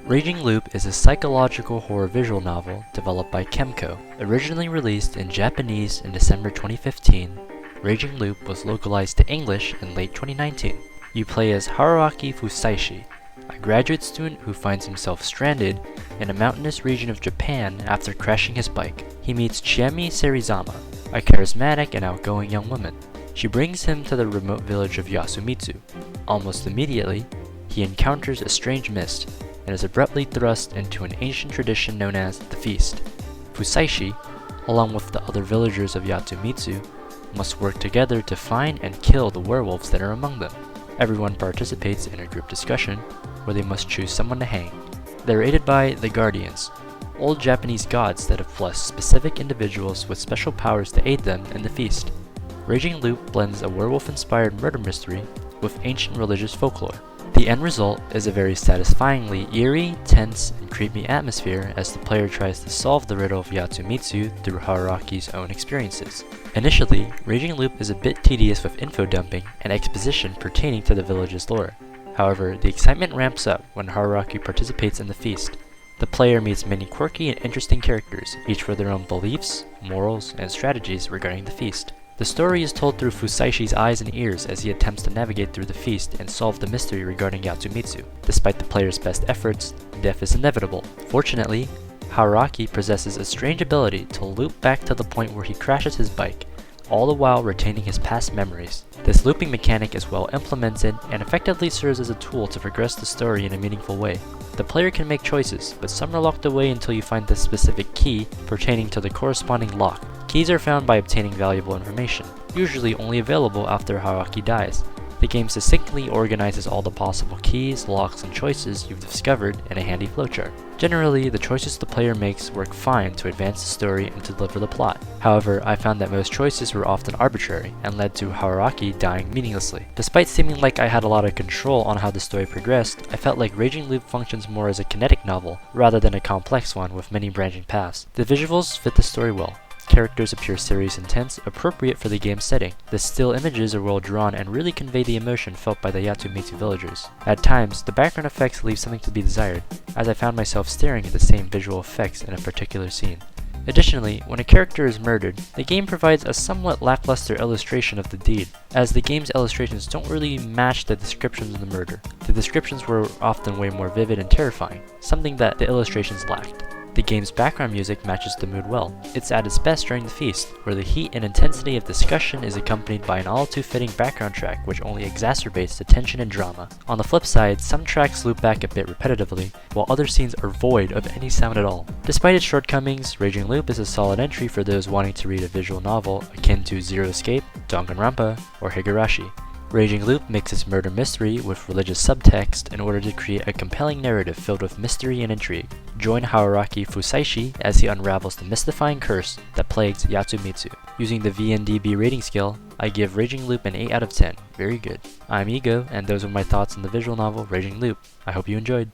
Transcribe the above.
Raging Loop is a psychological horror visual novel developed by Kemco. Originally released in Japanese in December 2015, Raging Loop was localized to English in late 2019. You play as Haruaki Fusaishi, a graduate student who finds himself stranded in a mountainous region of Japan after crashing his bike. He meets Chiemi Serizama, a charismatic and outgoing young woman. She brings him to the remote village of Yasumitsu. Almost immediately, he encounters a strange mist and is abruptly thrust into an ancient tradition known as the Feast. Fusaishi, along with the other villagers of Yasumitsu, must work together to find and kill the werewolves that are among them. Everyone participates in a group discussion where they must choose someone to hang. They are aided by the Guardians, old Japanese gods that have blessed specific individuals with special powers to aid them in the feast. Raging Loop blends a werewolf-inspired murder mystery with ancient religious folklore. The end result is a very satisfyingly eerie, tense, and creepy atmosphere as the player tries to solve the riddle of Yasumitsu through Haruaki's own experiences. Initially, Raging Loop is a bit tedious with info dumping and exposition pertaining to the village's lore. However, the excitement ramps up when Haruaki participates in the feast. The player meets many quirky and interesting characters, each with their own beliefs, morals, and strategies regarding the feast. The story is told through Fusaishi's eyes and ears as he attempts to navigate through the feast and solve the mystery regarding Yasumitsu. Despite the player's best efforts, death is inevitable. Fortunately, Haruaki possesses a strange ability to loop back to the point where he crashes his bike, all the while retaining his past memories. This looping mechanic is well implemented and effectively serves as a tool to progress the story in a meaningful way. The player can make choices, but some are locked away until you find the specific key pertaining to the corresponding lock. Keys are found by obtaining valuable information, usually only available after Haruaki dies. The game succinctly organizes all the possible keys, locks, and choices you've discovered in a handy flowchart. Generally, the choices the player makes work fine to advance the story and to deliver the plot. However, I found that most choices were often arbitrary and led to Haruaki dying meaninglessly. Despite seeming like I had a lot of control on how the story progressed, I felt like Raging Loop functions more as a kinetic novel rather than a complex one with many branching paths. The visuals fit the story well. Characters appear serious and tense, appropriate for the game's setting. The still images are well drawn and really convey the emotion felt by the Yasumitsu villagers. At times, the background effects leave something to be desired, as I found myself staring at the same visual effects in a particular scene. Additionally, when a character is murdered, the game provides a somewhat lackluster illustration of the deed, as the game's illustrations don't really match the descriptions of the murder. The descriptions were often way more vivid and terrifying, something that the illustrations lacked. The game's background music matches the mood well. It's at its best during the feast, where the heat and intensity of discussion is accompanied by an all-too-fitting background track which only exacerbates the tension and drama. On the flip side, some tracks loop back a bit repetitively, while other scenes are void of any sound at all. Despite its shortcomings, Raging Loop is a solid entry for those wanting to read a visual novel akin to Zero Escape, Danganronpa, or Higurashi. Raging Loop mixes murder mystery with religious subtext in order to create a compelling narrative filled with mystery and intrigue. Join Haruaki Fusaishi as he unravels the mystifying curse that plagues Yasumitsu. Using the VNDB rating scale, I give Raging Loop an 8 out of 10. Very good. I'm Ego, and those are my thoughts on the visual novel Raging Loop. I hope you enjoyed.